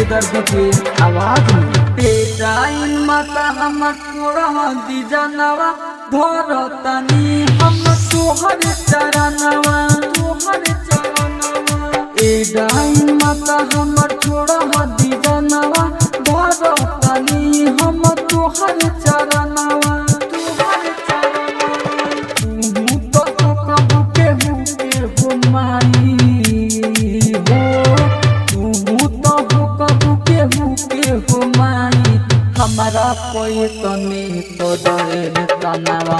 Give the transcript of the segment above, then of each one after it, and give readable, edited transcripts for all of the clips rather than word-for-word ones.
बेदर्द के आवाज में टाइम माता हमर छोड़ा दी जानवा धरतनी हम तोहर चरणवा टाइम माता हमर छोड़ा दी जानवा धरतनी हम तोहर चरणवा हमारा कोई तने तो डरे तनावा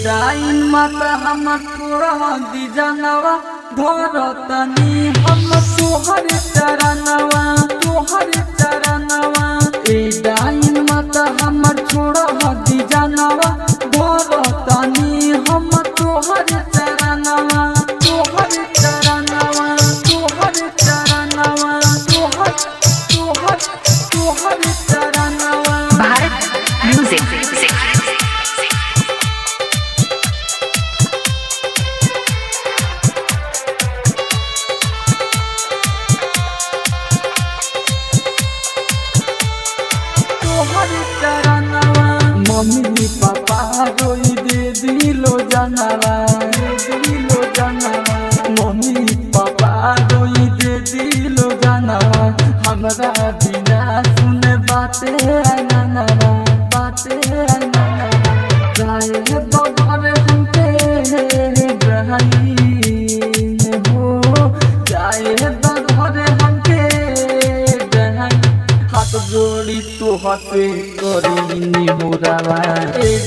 टाइम माता हमर छोड़ा दी जानवा धरतनी हम तोहर चरणवा टाइम माता हमर छोड़ा दी जानवा धरतनी हम तोहर चरणवा मम्मी पापा रोई दे दिलो जानवा मम्मी पापा रोई दे दिलो जानवा हमरा बिना सुने बाते नानवा जाए बगर हमके रही हो जाए बगर हमके हाथ जोड़ी तो हसे करी मोरावा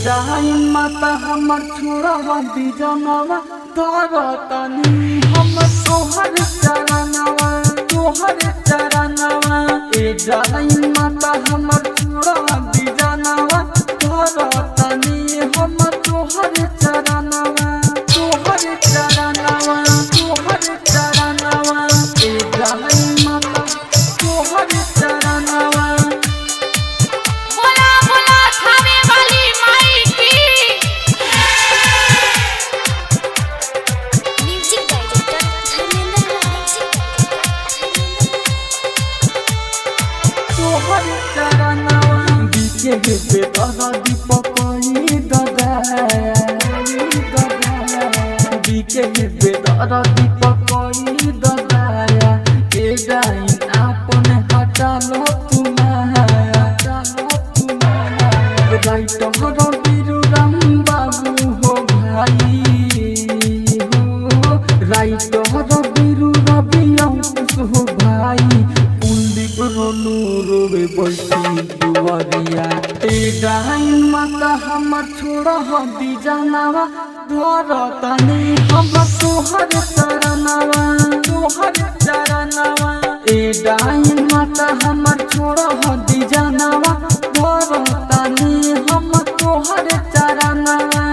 टाइम माता हमर छोड़ा दी जानवा धरतनी हम तोहर चरणवा टाइम माता हमर छोड़ा दी जानवा धरतनी हम तोहर चरणवा टाइम माता तोहर चरणवा बेदर्द दीपकई ददाया बेदर्द दीपकई ददाया टाइम आपने हटा लो तुम्हारा राइट हो बीरूराम बाबू हो भाई राइट हो बीरू रवि अंकुश हो भाई कुलदीप रोनू रोवे बैठी दुआरिया टाइम माता हमर छोड़ा दी जानवा धरतनी हम तोहर चरणवा टाइम माता हमर छोड़ा दी जानवा धरतनी हम तोहर चरणवा